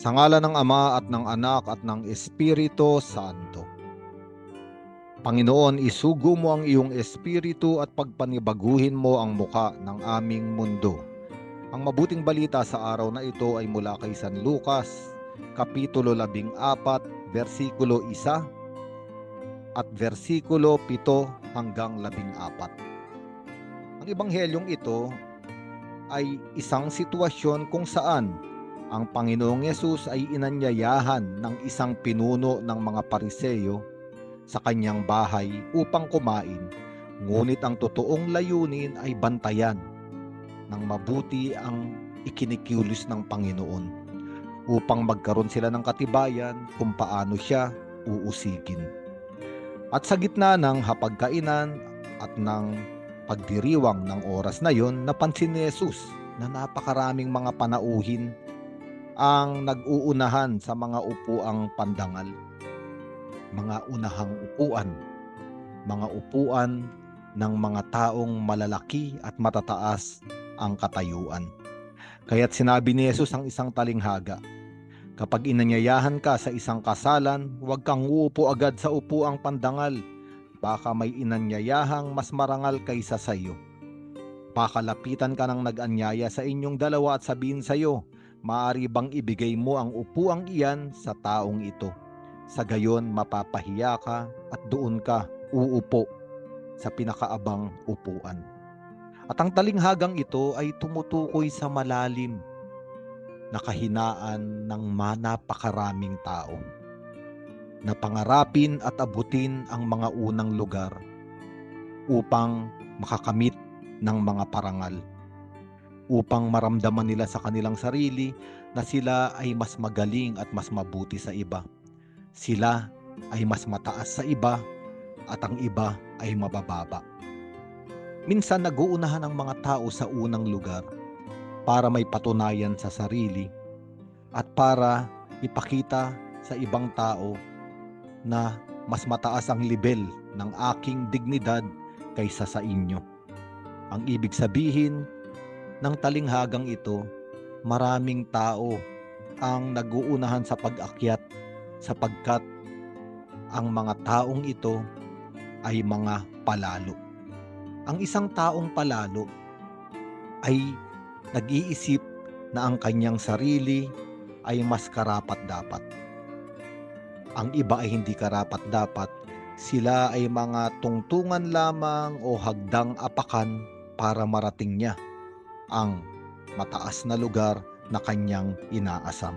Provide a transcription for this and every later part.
Sa ngalan ng Ama at ng Anak at ng Espiritu Santo. Panginoon, isugo mo ang iyong espiritu at pagpanibaguhin mo ang muka ng aming mundo. Ang mabuting balita sa araw na ito ay mula kay San Lucas, Kapitulo 14, versikulo 1 at versikulo 7 hanggang 14. Ang ebanghelyong ito ay isang sitwasyon kung saan ang Panginoong Yesus ay inanyayahan ng isang pinuno ng mga Pariseyo sa kanyang bahay upang kumain, ngunit ang totoong layunin ay bantayan ng mabuti ang ikinikilos ng Panginoon upang magkaroon sila ng katibayan kung paano siya uusigin. At sa gitna ng hapagkainan at ng pagdiriwang ng oras na yon, napansin ni Jesus na napakaraming mga panauhin ang nag-uunahan sa mga upuang pandangal, mga unahang upuan, mga upuan ng mga taong malalaki at matataas ang katayuan. Kaya't sinabi ni Jesus ang isang talinghaga, kapag inanyayahan ka sa isang kasalan, huwag kang uupo agad sa upuang pandangal, baka may inanyayahang mas marangal kaysa sa iyo. Baka lapitan ka ng nag-anyaya sa inyong dalawa at sabihin sa iyo, maaari bang ibigay mo ang upuang iyan sa taong ito? Sa gayon mapapahiya ka at doon ka uupo sa pinakaabang upuan. At ang talinghagang ito ay tumutukoy sa malalim na kahinaan ng napakaraming tao na pangarapin at abutin ang mga unang lugar upang makakamit ng mga parangal, upang maramdaman nila sa kanilang sarili na sila ay mas magaling at mas mabuti sa iba. Sila ay mas mataas sa iba at ang iba ay mabababa. Minsan nag-uunahan ang mga tao sa unang lugar para may patunayan sa sarili at para ipakita sa ibang tao na mas mataas ang level ng aking dignidad kaysa sa inyo. Ang ibig sabihin ng talinghagang ito, maraming tao ang nag-uunahan sa pag-akyat sapagkat ang mga taong ito ay mga palalo. Ang isang taong palalo ay nag-iisip na ang kanyang sarili ay mas karapat-dapat. Ang iba ay hindi karapat-dapat. Sila ay mga tungtungan lamang o hagdang apakan para marating niya ang mataas na lugar na kanyang inaasam.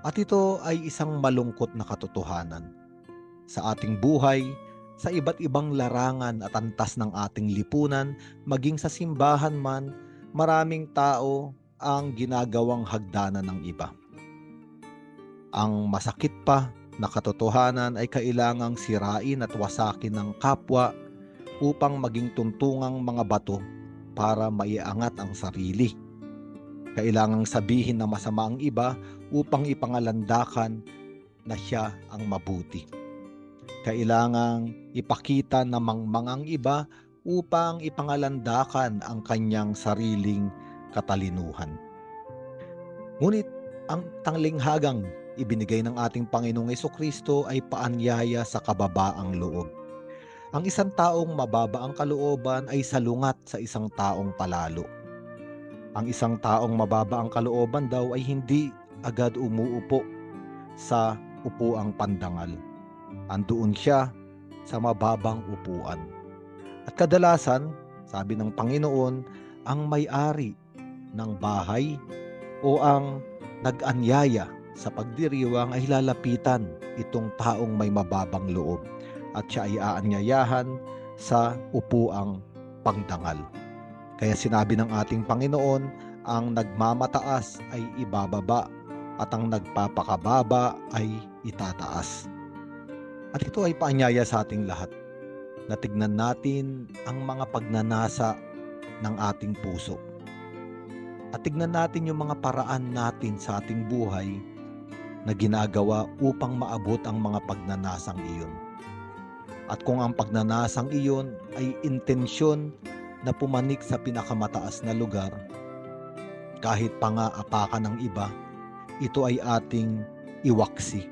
At ito ay isang malungkot na katotohanan. Sa ating buhay, sa iba't ibang larangan at antas ng ating lipunan, maging sa simbahan man, maraming tao ang ginagawang hagdanan ng iba. Ang masakit pa na katotohanan ay kailangang sirain at wasakin ng kapwa upang maging tuntungang mga bato para maiangat ang sarili. Kailangang sabihin na masama ang iba upang ipangalandakan na siya ang mabuti. Kailangang ipakita na mangmangang iba upang ipangalandakan ang kanyang sariling katalinuhan. Ngunit ang talinghagang ibinigay ng ating Panginoong Jesucristo ay paanyaya sa kababaang loob. Ang isang taong mababa ang kalooban ay salungat sa isang taong palalo. Ang isang taong mababa ang kalooban daw ay hindi agad umuupo sa upuang pandangal. Andoon siya sa mababang upuan. At kadalasan, sabi ng Panginoon, ang may-ari ng bahay o ang nag-anyaya sa pagdiriwang ay lalapitan itong taong may mababang loob at siya ay aanyayahan sa upuang pangdangal. Kaya sinabi ng ating Panginoon, ang nagmamataas ay ibababa at ang nagpapakababa ay itataas. At ito ay paanyaya sa ating lahat na tignan natin ang mga pagnanasa ng ating puso. At tignan natin yung mga paraan natin sa ating buhay na ginagawa upang maabot ang mga pagnanasang iyon. At kung ang pagnanasang iyon ay intensyon na pumanik sa pinakamataas na lugar, kahit pa nga apakan ng iba, ito ay ating iwaksi.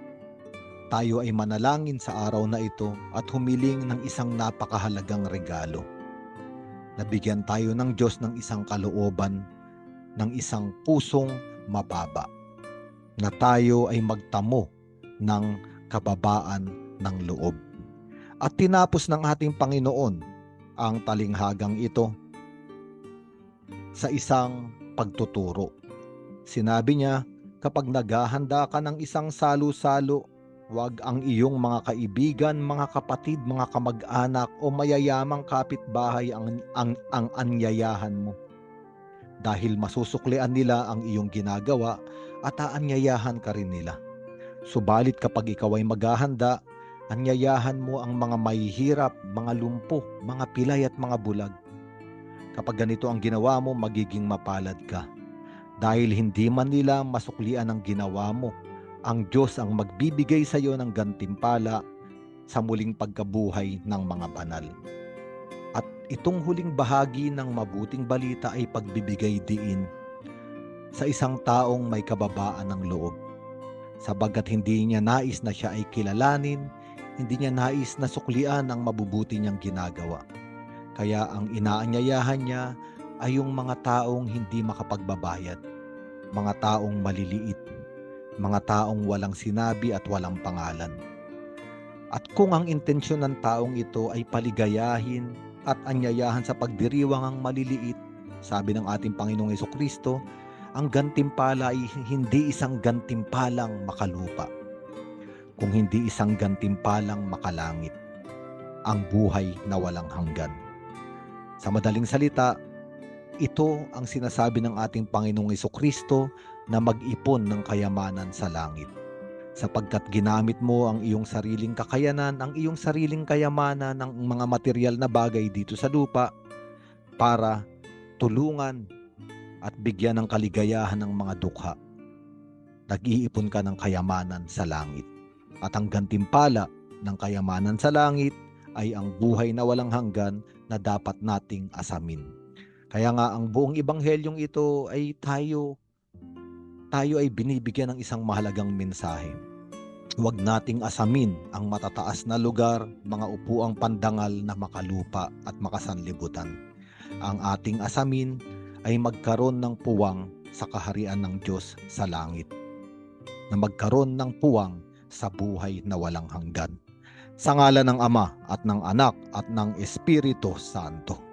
Tayo ay manalangin sa araw na ito at humiling ng isang napakahalagang regalo. Nabigyan tayo ng Diyos ng isang kalooban, ng isang pusong mababa, na tayo ay magtamo ng kababaan ng loob. At tinapos ng ating Panginoon ang talinghagang ito sa isang pagtuturo. Sinabi niya, kapag naghahanda ka ng isang salo-salo, huwag ang iyong mga kaibigan, mga kapatid, mga kamag-anak o mayayamang kapitbahay ang anyayahan mo. Dahil masusuklian nila ang iyong ginagawa at aanyayahan ka rin nila. Subalit kapag ikaw ay maghahanda, anyayahan mo ang mga mahihirap, mga lumpo, mga pilay at mga bulag. Kapag ganito ang ginawa mo, magiging mapalad ka. Dahil hindi man nila masuklian ang ginawa mo, ang Diyos ang magbibigay sa iyo ng gantimpala sa muling pagkabuhay ng mga banal. At itong huling bahagi ng mabuting balita ay pagbibigay diin sa isang taong may kababaan ng loob. Sabagat hindi niya nais na siya ay kilalanin, hindi niya nais na suklian ang mabubuti niyang ginagawa. Kaya ang inaanyayahan niya ay yung mga taong hindi makapagbabayad, mga taong maliliit, mga taong walang sinabi at walang pangalan. At kung ang intensyon ng taong ito ay paligayahin at anyayahan sa pagdiriwang ang maliliit, sabi ng ating Panginoong Hesukristo, ang gantimpala ay hindi isang gantimpalang makalupa, kung hindi isang gantimpalang makalangit, ang buhay na walang hanggan. Sa madaling salita, ito ang sinasabi ng ating Panginoong Hesukristo na mag-ipon ng kayamanan sa langit. Sapagkat ginamit mo ang iyong sariling kakayanan, ang iyong sariling kayamanan ng mga material na bagay dito sa lupa para tulungan at bigyan ng kaligayahan ng mga dukha. Nag-iipon ka ng kayamanan sa langit. At ang gantimpala ng kayamanan sa langit ay ang buhay na walang hanggan na dapat nating asamin. Kaya nga ang buong ebanghelyong ito ay tayo ay binibigyan ng isang mahalagang mensahe. Huwag nating asamin ang matataas na lugar, mga upuang pandangal na makalupa at makasanlibutan. Ang ating asamin ay magkaroon ng puwang sa kaharian ng Diyos sa langit, na magkaroon ng puwang sa buhay na walang hanggan. Sa ngalan ng Ama at ng Anak at ng Espiritu Santo.